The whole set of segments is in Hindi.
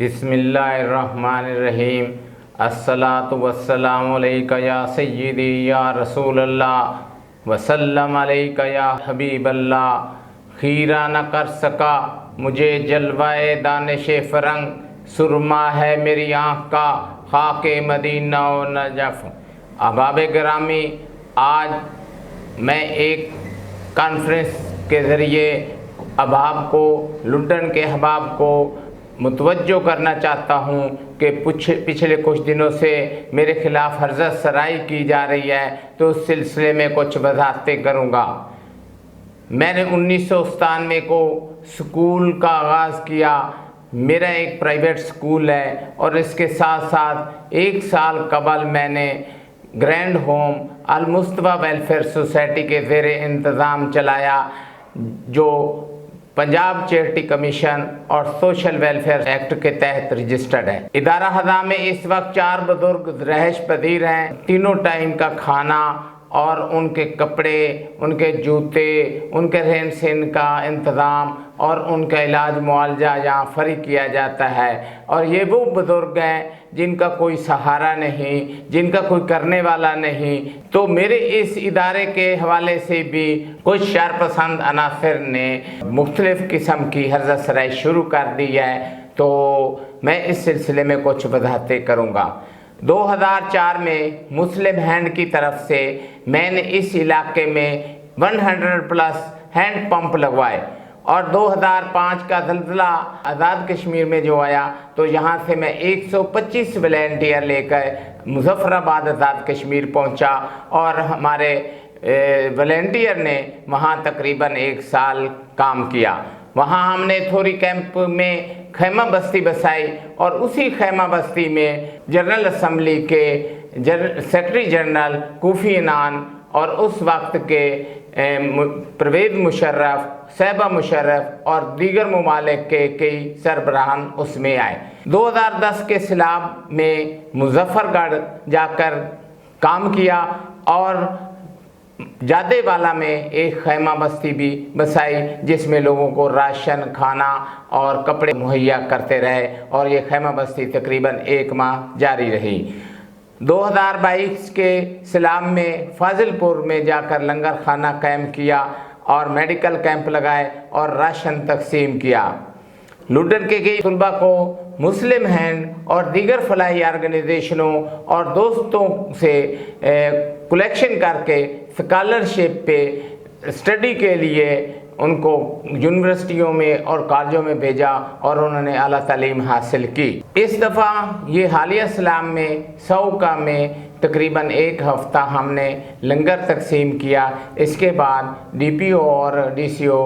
बिस्मिल्लाहिर्रहमानिर्रहीम। अस्सलातु वस्सलामु अलैका या सय्यदी या रसूलल्लाह वसल्लम अलैका या हबीबल्लाह। खीरा न कर सका मुझे जलवाए दानिश फ़रंग, सुरमा है मेरी आँख का खाके मदीना व नजफ़। अहबाब गिरामी, आज मैं एक कॉन्फ्रेंस के ज़रिए अहबाब को, लुंडन के अहबाब को मुतवज्जो करना चाहता हूँ कि पिछले कुछ दिनों से मेरे ख़िलाफ़ हर्ज़त सराई की जा रही है, तो उस सिलसिले में कुछ वज़ाहतें करूँगा। मैंने 1997 को स्कूल का आगाज़ किया। मेरा एक प्राइवेट स्कूल है और इसके साथ साथ एक साल कबल मैंने ग्रैंड होम अल मुस्तफ़ा वेलफेयर सोसाइटी के ज़ेर इंतज़ाम चलाया, जो पंजाब चैरिटी कमीशन और सोशल वेलफेयर एक्ट के तहत रजिस्टर्ड है। इदारा हज़ा में इस वक्त 4 बुजुर्ग रहायश पजीर हैं। तीनों टाइम का खाना और उनके कपड़े, उनके जूते, उनके रहन सहन का इंतज़ाम और उनका इलाज मुआवजा यहाँ फ्री किया जाता है। और ये वो बुज़ुर्ग हैं जिनका कोई सहारा नहीं, जिनका कोई करने वाला नहीं। तो मेरे इस इदारे के हवाले से भी कुछ शरपसंद अनासर ने मुख्तलिफ़ किस्म की हर्ज़त सराई शुरू कर दी है, तो मैं इस सिलसिले में कुछ वज़ाहतें करूँगा। 2004 में मुस्लिम हैंड की तरफ से मैंने इस इलाके में 100+ हैंड पंप लगवाए और 2005 का ज़ल्ज़ला आज़ाद कश्मीर में जो आया, तो यहाँ से मैं 125 वॉलंटियर लेकर मुज़फ़्फ़राबाद आज़ाद कश्मीर पहुँचा और हमारे वॉलंटियर ने वहाँ तकरीबन 1 साल काम किया। वहाँ हमने थोरी कैंप में खैमा बस्ती बसाई और उसी खैमा बस्ती में जनरल असम्बली के सेक्रेटरी जनरल कोफ़ी अन्नान और उस वक्त के परवेज़ मुशर्रफ, सहबा मुशर्रफ और दीगर ममालिक के कई सरबराहान उसमें आए। 2010 के सैलाब में मुजफ्फरगढ़ जाकर काम किया और जादेवाला में एक खैमा बस्ती भी बसाई, जिसमें लोगों को राशन, खाना और कपड़े मुहैया करते रहे और ये खैमा बस्ती तकरीबन 1 माह जारी रही। 2022 के सैलाब में फाजिलपुर में जाकर लंगर खाना कायम किया और मेडिकल कैंप लगाए और राशन तकसीम किया। लुंडन के कई तलबा को मुस्लिम हैंड और दीगर फलाही ऑर्गेनाइजेशनों और दोस्तों से कलेक्शन करके स्कॉलरशिप पे स्टडी के लिए उनको यूनिवर्सिटियों में और कॉलेजों में भेजा और उन्होंने आला तालीम हासिल की। इस दफ़ा ये हालिया सलाम में सऊका में तकरीबन 1 हफ़्ता हमने लंगर तकसीम किया। इसके बाद डीपीओ और डीसीओ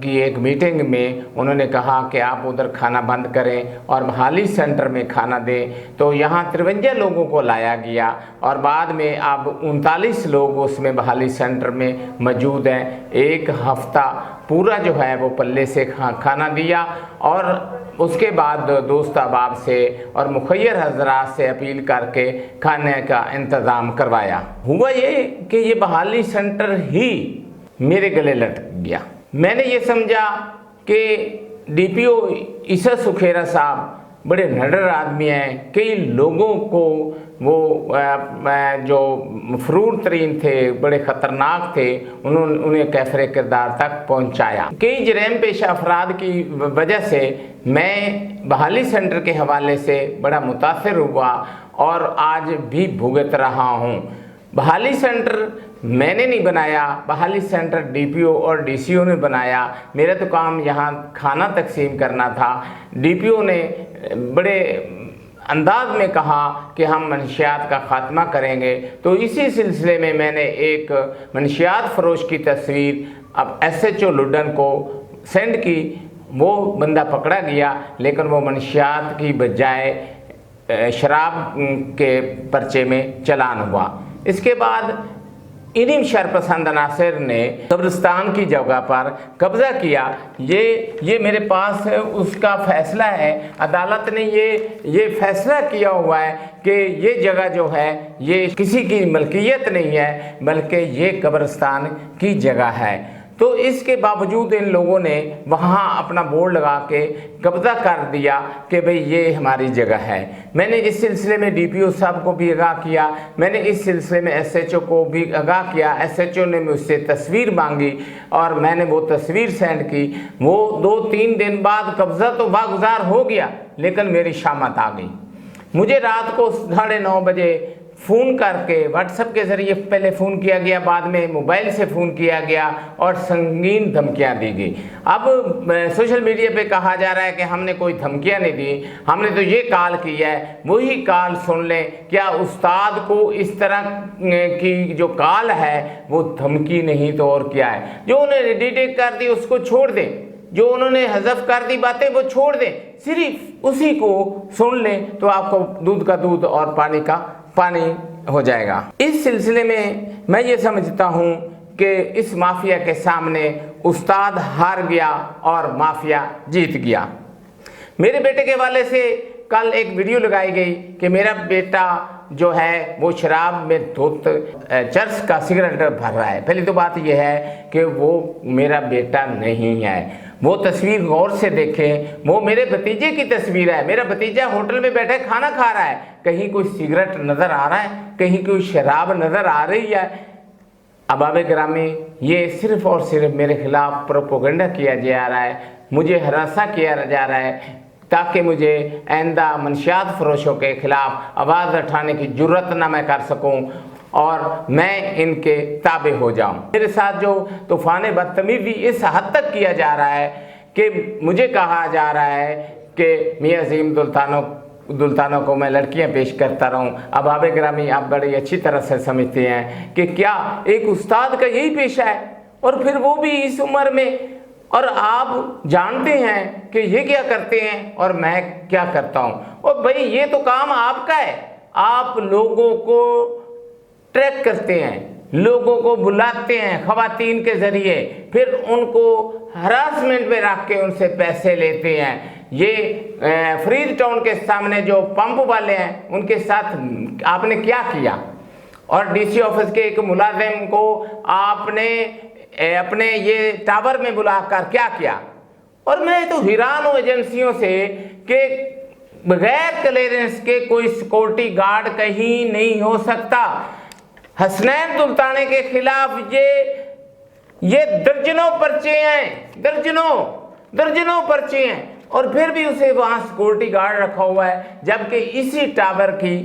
की एक मीटिंग में उन्होंने कहा कि आप उधर खाना बंद करें और बहाली सेंटर में खाना दें, तो यहाँ 53 लोगों को लाया गया और बाद में अब 39 लोग उसमें बहाली सेंटर में मौजूद हैं। 1 हफ़्ता पूरा जो है वो पल्ले से खाना दिया और उसके बाद दोस्त अहबाब से और मुखय्यर हजरात से अपील करके खाने का इंतज़ाम करवाया। हुआ ये कि ये बहाली सेंटर ही मेरे गले लटक गया। मैंने ये समझा कि डीपीओ ईसा सुखेरा साहब बड़े निडर आदमी हैं। कई लोगों को वो जो मफरूर तरीन थे, बड़े ख़तरनाक थे, उन्हें कैफरे किरदार तक पहुंचाया। कई जरम पेशा अफराद की वजह से मैं बहाली सेंटर के हवाले से बड़ा मुतासिर हुआ और आज भी भुगत रहा हूँ। बहाली सेंटर मैंने नहीं बनाया, बहाली सेंटर डीपीओ और डीसीओ ने बनाया। मेरा तो काम यहाँ खाना तकसीम करना था। डीपीओ ने बड़े अंदाज में कहा कि हम मनशियात का ख़ात्मा करेंगे, तो इसी सिलसिले में मैंने एक मनशियात फ़रोश की तस्वीर अब SHO लुंडन को सेंड की। वो बंदा पकड़ा गया, लेकिन वो मनशियात की बजाय शराब के पर्चे में चालान हुआ। इसके बाद इन्हीं शरपसंद अनासर ने कब्रिस्तान की जगह पर कब्ज़ा किया। ये मेरे पास उसका फ़ैसला है। अदालत ने ये फ़ैसला किया हुआ है कि ये जगह जो है ये किसी की मलकियत नहीं है, बल्कि ये कब्रिस्तान की जगह है। तो इसके बावजूद इन लोगों ने वहाँ अपना बोर्ड लगा के कब्जा कर दिया कि भाई ये हमारी जगह है। मैंने इस सिलसिले में डीपीओ साहब को भी आगाह किया, मैंने इस सिलसिले में एसएचओ को भी आगाह किया। एसएचओ ने मुझसे तस्वीर मांगी और मैंने वो तस्वीर सेंड की। वो 2-3 दिन बाद कब्जा तो वागुजार हो गया, लेकिन मेरी शामत आ गई। मुझे रात को 9:30 बजे फ़ोन करके व्हाट्सएप के ज़रिए पहले फ़ोन किया गया, बाद में मोबाइल से फ़ोन किया गया और संगीन धमकियां दी गई। अब सोशल मीडिया पे कहा जा रहा है कि हमने कोई धमकियां नहीं दी, हमने तो ये कॉल की है। वही कॉल सुन लें, क्या उस्ताद को इस तरह की जो कॉल है वो धमकी नहीं तो और क्या है। जो उन्होंने डिटेक्ट कर दी उसको छोड़ दें, जो उन्होंने हज़फ कर दी बातें वो छोड़ दें, सिर्फ उसी को सुन लें तो आपको दूध का दूध और पानी का पानी हो जाएगा। इस सिलसिले में मैं ये समझता हूँ कि इस माफिया के सामने उस्ताद हार गया और माफिया जीत गया। मेरे बेटे के हवाले से कल एक वीडियो लगाई गई कि मेरा बेटा जो है वो शराब में धुत चर्च का सिगरेट भर रहा है। पहली तो बात यह है कि वो मेरा बेटा नहीं है। वो तस्वीर गौर से देखें, वो मेरे भतीजे की तस्वीर है। मेरा भतीजा होटल में बैठे खाना खा रहा है, कहीं कोई सिगरेट नज़र आ रहा है, कहीं कोई शराब नज़र आ रही है। अहबाब गिरामी, ये सिर्फ़ और सिर्फ मेरे खिलाफ प्रोपेगेंडा किया जा रहा है, मुझे हरासा किया जा रहा है ताकि मुझे आइंदा मनशियात फरोशों के खिलाफ आवाज़ उठाने की जुर्रत ना मैं कर सकूं और मैं इनके ताबे हो जाऊं। मेरे साथ जो तूफ़ान बदतमीज़ी इस हद तक किया जा रहा है कि मुझे कहा जा रहा है कि मियां अजीम दुल्तानों को मैं लड़कियां पेश करता रहूं। अहबाब गिरामी, आप बड़ी अच्छी तरह से समझते हैं कि क्या एक उस्ताद का यही पेशा है, और फिर वो भी इस उम्र में। और आप जानते हैं कि ये क्या करते हैं और मैं क्या करता हूँ। और भाई ये तो काम आपका है, आप लोगों को ट्रैक करते हैं, लोगों को बुलाते हैं ख़वातीन के ज़रिए, फिर उनको हरासमेंट में रख के उनसे पैसे लेते हैं। ये फरीद टाउन के सामने जो पंप वाले हैं उनके साथ आपने क्या किया, और डीसी ऑफिस के एक मुलाजिम को आपने अपने ये टावर में बुलाकर क्या किया। और मैं तो हैरान हूँ एजेंसियों से कि बगैर क्लियरेंस के कोई सिक्योरिटी गार्ड कहीं नहीं हो सकता। हसनैन दुल्ताने के खिलाफ ये दर्जनों पर्चे हैं, दर्जनों पर्चे हैं, और फिर भी उसे वहाँ सिक्योरिटी गार्ड रखा हुआ है। जबकि इसी टावर की,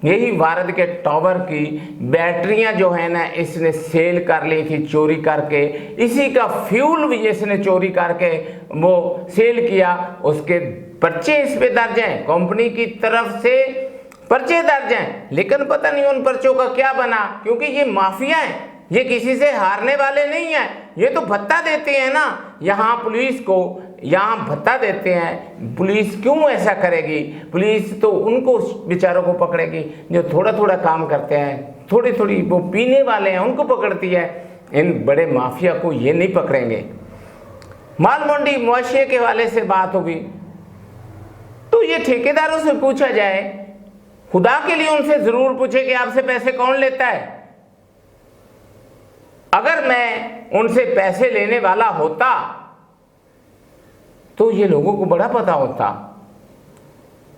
यही भारत के टावर की बैटरियां जो है ना इसने सेल कर ली थी चोरी करके, इसी का फ्यूल भी इसने चोरी करके वो सेल किया। उसके पर्चे इस पे दर्ज हैं, कंपनी की तरफ से पर्चे दर्ज हैं, लेकिन पता नहीं उन पर्चों का क्या बना, क्योंकि ये माफिया हैं, ये किसी से हारने वाले नहीं हैं। ये तो भत्ता देते हैं ना यहाँ पुलिस को, यहाँ भत्ता देते हैं। पुलिस क्यों ऐसा करेगी? पुलिस तो उनको बेचारों को पकड़ेगी जो थोड़ा थोड़ा काम करते हैं, थोड़ी थोड़ी वो पीने वाले हैं उनको पकड़ती है। इन बड़े माफिया को ये नहीं पकड़ेंगे। माल मंडी मुआशिया के वाले से बात होगी तो ये ठेकेदारों से पूछा जाए, खुदा के लिए उनसे जरूर पूछे कि आपसे पैसे कौन लेता है। अगर मैं उनसे पैसे लेने वाला होता तो ये लोगों को बड़ा पता होता।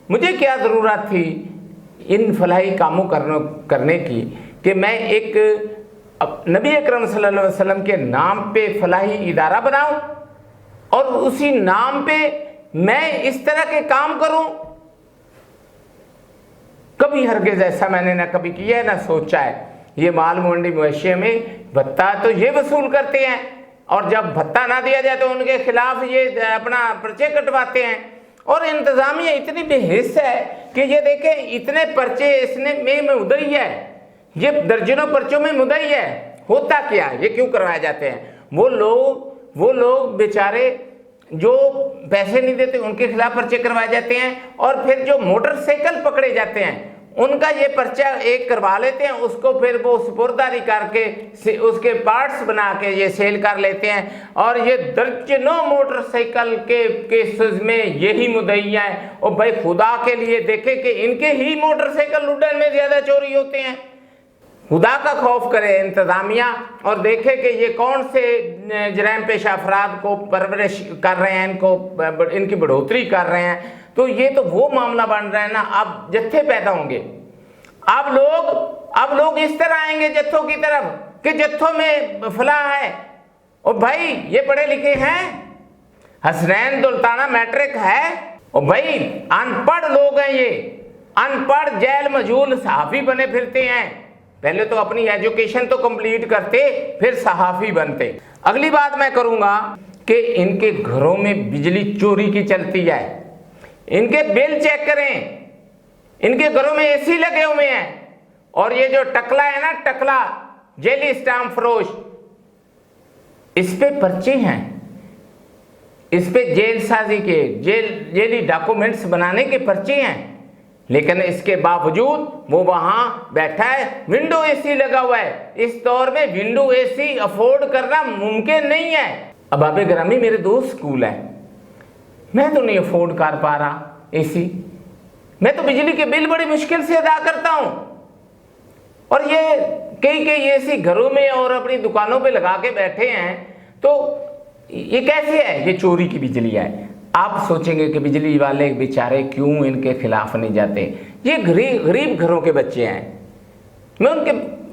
मुझे क्या ज़रूरत थी इन फलाही कामों करने की कि मैं एक नबी अकरम सल्लल्लाहु अलैहि वसल्लम के नाम पे फलाही इदारा बनाऊं और उसी नाम पे मैं इस तरह के काम करूं। कभी हरगिज़ ऐसा मैंने ना कभी किया है ना सोचा है। ये माल मंडी मुआशिया में भत्ता तो ये वसूल करते हैं, और जब भत्ता ना दिया जाए तो उनके खिलाफ ये अपना पर्चे कटवाते हैं। और इंतजामिया इतनी बेहिस है कि ये देखें इतने पर्चे इसने में उदई है, ये दर्जनों पर्चों में मुदई है। होता क्या है, ये क्यों करवाए जाते हैं? वो लोग बेचारे जो पैसे नहीं देते उनके खिलाफ पर्चे करवाए जाते हैं, और फिर जो मोटरसाइकिल पकड़े जाते हैं उनका ये पर्चा एक करवा लेते हैं, उसको फिर वो सुपुर्दारी करके उसके पार्ट्स बना के ये सेल कर लेते हैं। और ये दर्जनों मोटरसाइकिल के केसेस में यही मुद्दइया है। और भाई खुदा के लिए देखे कि इनके ही मोटरसाइकिल लुटन में ज़्यादा चोरी होते हैं। खुदा का खौफ करे इंतज़ामिया और देखे कि ये कौन से जराइम पेशा अफराद को परवरिश कर रहे हैं, इनको इनकी बढ़ोतरी कर रहे हैं। तो ये तो वो मामला बन रहा है ना, अब जत्थे पैदा होंगे। अब लोग इस तरह आएंगे जत्थों की तरफ कि जत्थों में फला है, और भाई ये पढ़े लिखे हैं, हसनैन दुल्ताना मैट्रिक है, और भाई अनपढ़ लोग हैं, ये अनपढ़ जैल मजूल सहाफ़ी बने फिरते हैं। पहले तो अपनी एजुकेशन तो कंप्लीट करते, फिर सहाफ़ी बनते। अगली बात मैं करूंगा कि इनके घरों में बिजली चोरी की चलती है। इनके बिल चेक करें, इनके घरों में एसी लगे हुए हैं, और ये जो टकला है ना, टकला जेली स्टाम्प फरोश, इस पे पर्चे हैं, इस पे जेल साजी के जेली डॉक्यूमेंट्स बनाने के पर्चे हैं। लेकिन इसके बावजूद वो वहां बैठा है, विंडो एसी लगा हुआ है। इस दौर में विंडो एसी अफोर्ड करना मुमकिन नहीं है। अब आबे ग्रामी मेरे 2 स्कूल है, मैं तो नहीं अफोर्ड कर पा रहा एसी, मैं तो बिजली के बिल बड़ी मुश्किल से अदा करता हूं, और ये कई एसी घरों में और अपनी दुकानों पे लगा के बैठे हैं। तो ये कैसे है? ये चोरी की बिजली है। आप सोचेंगे कि बिजली वाले बेचारे क्यों इनके खिलाफ नहीं जाते? ये गरीब घरों के बच्चे हैं, मैं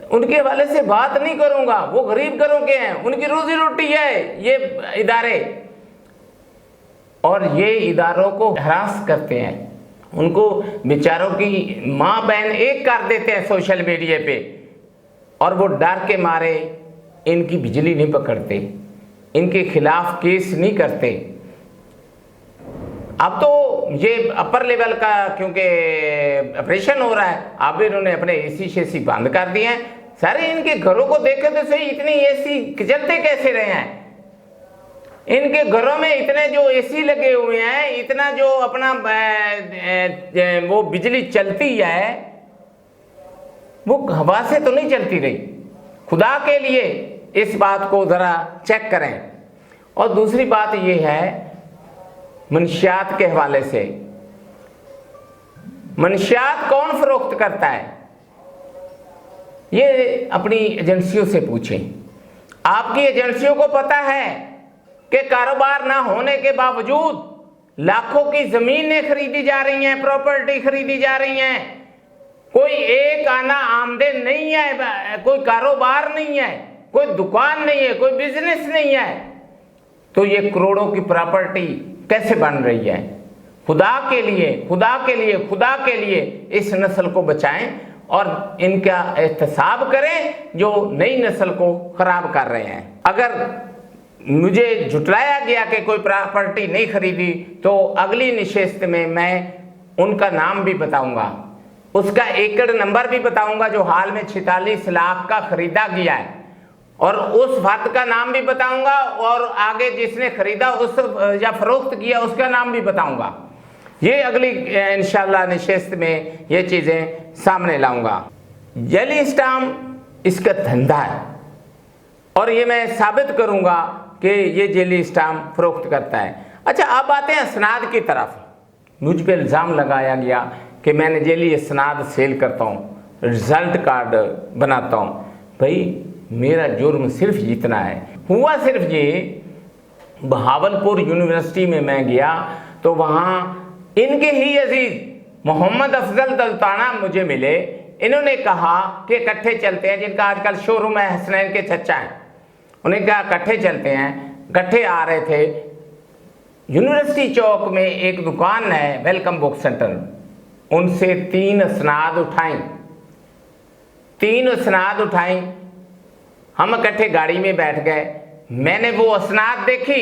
उनके हवाले से बात नहीं करूंगा, वो गरीब घरों के हैं, उनकी रोजी रोटी है ये इदारे, और ये इदारों को हरास करते हैं, उनको बेचारों की माँ बहन एक कर देते हैं सोशल मीडिया पे, और वो डर के मारे इनकी बिजली नहीं पकड़ते, इनके खिलाफ केस नहीं करते। अब तो ये अपर लेवल का क्योंकि ऑपरेशन हो रहा है, अब इन्होंने अपने एसी शेसी बंद कर दिए हैं सारे। इनके घरों को देखे तो सही, इतनी एसी चलते कैसे रहे हैं? इनके घरों में इतने जो एसी लगे हुए हैं, इतना जो अपना वो बिजली चलती है, वो हवा से तो नहीं चलती रही। खुदा के लिए इस बात को ज़रा चेक करें। और दूसरी बात ये है मंशियात के हवाले से, मंशियात कौन फरोख्त करता है? ये अपनी एजेंसियों से पूछें। आपकी एजेंसियों को पता है कि कारोबार ना होने के बावजूद लाखों की ज़मीनें खरीदी जा रही हैं, प्रॉपर्टी खरीदी जा रही हैं, कोई एक आना आमदन नहीं है, कोई कारोबार नहीं है, कोई दुकान नहीं है, कोई बिजनेस नहीं है, तो ये करोड़ों की प्रॉपर्टी कैसे बन रही है? खुदा के लिए, खुदा के लिए, खुदा के लिए इस नस्ल को बचाएं और इनका एहतसाब करें जो नई नस्ल को खराब कर रहे हैं। अगर मुझे झुटलाया गया कि कोई प्रॉपर्टी नहीं खरीदी, तो अगली निशस्त में मैं उनका नाम भी बताऊंगा, उसका एकड़ नंबर भी बताऊंगा जो हाल में 46 लाख का खरीदा गया है, और उस फर्द का नाम भी बताऊंगा, और आगे जिसने खरीदा उस या फरोख्त किया उसका नाम भी बताऊंगा। ये अगली इंशाल्लाह निशस्त में ये चीज़ें सामने लाऊंगा। जेली स्टाम्प इसका धंधा है, और ये मैं साबित करूंगा कि ये जेली स्टाम्प फरोख्त करता है। अच्छा, अब आते हैं असनाद की तरफ। मुझ पे इल्ज़ाम लगाया गया कि मैंने जेली असनाद सेल करता हूँ, रिजल्ट कार्ड बनाता हूँ। भाई मेरा जुर्म सिर्फ इतना है, हुआ सिर्फ ये, बहावलपुर यूनिवर्सिटी में मैं गया तो वहाँ इनके ही अजीज मोहम्मद अफजल दल्ताना मुझे मिले। इन्होंने कहा कि इकट्ठे चलते हैं, जिनका आजकल शोरूम है, हसनैन के चचा हैं, उन्हें कहा इकट्ठे चलते हैं। इकट्ठे आ रहे थे, यूनिवर्सिटी चौक में एक दुकान है वेलकम बुक सेंटर, उनसे 3 असनाद उठाई, 3 असनाद उठाई। हम इकट्ठे गाड़ी में बैठ गए, मैंने वो असनाद देखी,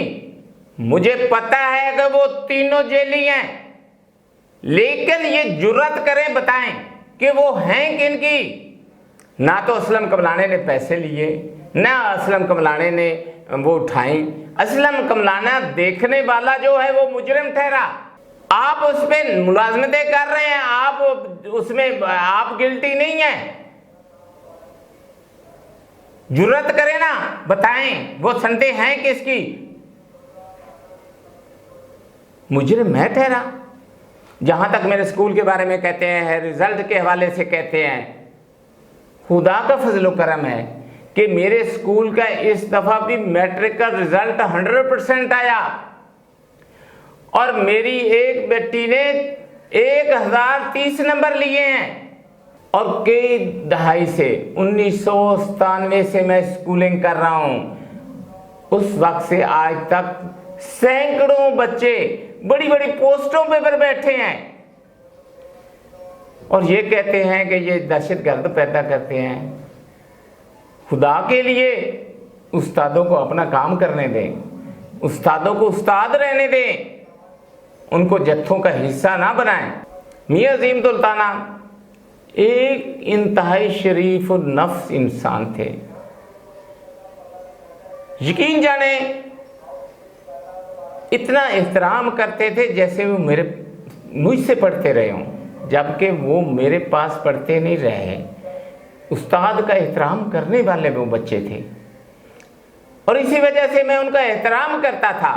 मुझे पता है कि वो तीनों जेली हैं, लेकिन ये जुर्रत करें बताएं कि वो हैं किनकी? ना तो असलम कमलाने ने पैसे लिए, ना असलम कमलाने ने वो उठाई। असलम कमलाना देखने वाला जो है वो मुजरिम ठहरा, आप उस पर मुलाजमतें कर रहे हैं, आप उसमें आप गिल्टी नहीं है। जुर्रत करें ना, बताएं वो संदेह हैं किसकी? मुजरिम मैं ठहरा। जहां तक मेरे स्कूल के बारे में कहते हैं, रिजल्ट के हवाले से कहते हैं, खुदा का फजल करम है कि मेरे स्कूल का इस दफ़ा भी मैट्रिक का रिजल्ट 100% आया और मेरी एक बेटी ने 1030 नंबर लिए हैं। और कई दहाई से 1997 से मैं स्कूलिंग कर रहा हूं। उस वक्त से आज तक सैकड़ों बच्चे बड़ी बड़ी पोस्टों पर बैठे हैं और ये कहते हैं कि ये दहशतगर्द पैदा करते हैं। खुदा के लिए उस्तादों को अपना काम करने दें, उस्तादों को उस्ताद रहने दें, उनको जत्थों का हिस्सा ना बनाएं। मियां अजीम सुल्ताना एक इंतहाई शरीफ और नफ्स इंसान थे। यकीन जाने इतना एहतराम करते थे जैसे वो मुझसे पढ़ते रहे हों, जबकि वो मेरे पास पढ़ते नहीं रहे। उस्ताद का एहतराम करने वाले वो बच्चे थे और इसी वजह से मैं उनका एहतराम करता था।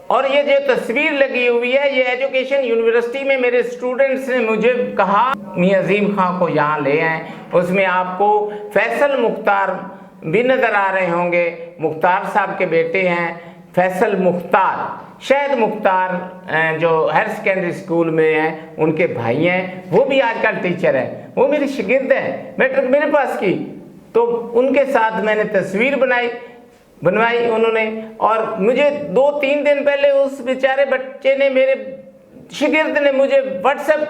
और ये जो तस्वीर लगी हुई है, ये एजुकेशन यूनिवर्सिटी में मेरे स्टूडेंट्स ने मुझे कहा मियां अजीम खां को यहाँ ले आए। उसमें आपको फैसल मुख्तार भी नज़र आ रहे होंगे। मुख्तार साहब के बेटे हैं फैसल मुख्तार, शायद मुख्तार जो हायर सेकेंडरी स्कूल में हैं उनके भाई हैं, वो भी आजकल टीचर हैं। वो मेरे शागिर्द हैं, मैट्रिक मेरे पास की, तो उनके साथ मैंने तस्वीर बनवाई उन्होंने। और मुझे 2-3 दिन पहले उस बेचारे बच्चे ने, मेरे शागिर्द ने मुझे व्हाट्सएप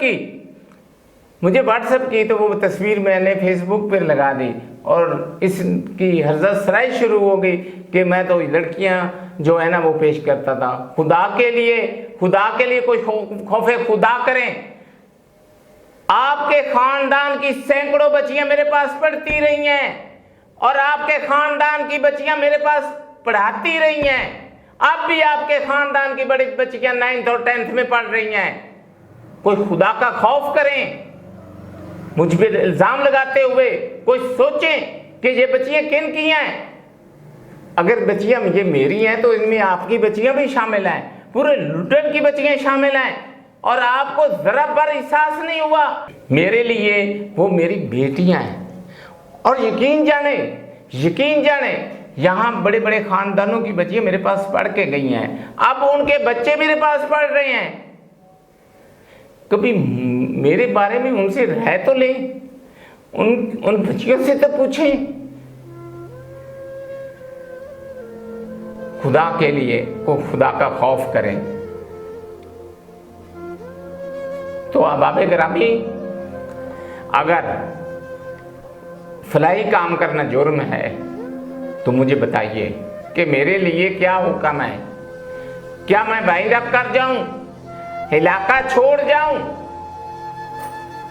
की तो वो तस्वीर मैंने फेसबुक पर लगा दी और इसकी हरकत सराई शुरू हो गई कि मैं तो लड़कियां जो है ना वो पेश करता था। खुदा के लिए कोई खौफे खुदा करें। आपके खानदान की सैकड़ों बच्चियां मेरे पास पढ़ती रही हैं और आपके खानदान की बच्चियां मेरे पास पढ़ाती रही हैं। अब भी आपके खानदान की बड़ी बच्चियां 9th और 10th में पढ़ रही हैं। कोई खुदा का खौफ करें। मुझ पे इल्जाम लगाते हुए कोई सोचें कि ये बच्चियां किन की हैं। अगर बच्चियां ये मेरी हैं तो इनमें आपकी बच्चियां भी शामिल हैं, पूरे लुटेन की बच्चियां शामिल हैं और आपको जरा पर एहसास नहीं हुआ। मेरे लिए वो मेरी बेटियां हैं और यकीन जाने यहाँ बड़े बड़े खानदानों की बच्चियां मेरे पास पढ़ के गई हैं, अब उनके बच्चे मेरे पास पढ़ रहे हैं। कभी मेरे बारे में उनसे राय तो लें, उन बच्चियों से तो पूछें। खुदा के लिए को खुदा का खौफ करें। तो अहबाब गिरामी, अगर फलाई काम करना जुर्म है तो मुझे बताइए कि मेरे लिए क्या हुक्म है। क्या मैं वाइंड अप कर जाऊं, इलाका छोड़ जाऊं?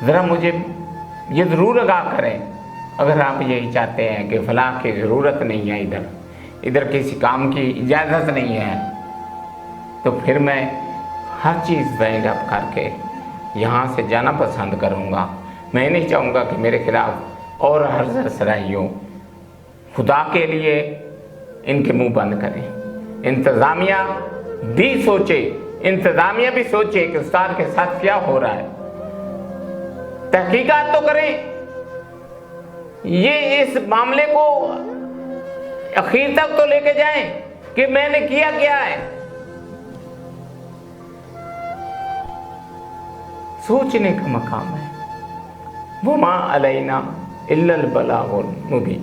जरा मुझे ये जरूर आगाह करें अगर आप यही चाहते हैं कि फलाह की ज़रूरत नहीं है, इधर किसी काम की इजाज़त नहीं है, तो फिर मैं हर चीज़ वाइंड अप करके यहाँ से जाना पसंद करूँगा। मैं नहीं चाहूँगा कि मेरे खिलाफ और हर सराही हो। खुदा के लिए इनके मुंह बंद करें। इंतज़ामिया भी सोचे कि उस्ताद के साथ क्या हो रहा है, तहकीकात तो करें। ये इस मामले को आखिर तक तो लेके जाएं कि मैंने किया क्या है। सोचने का मकाम है। वमा अलैना इल्लल बलागुल मुबीन।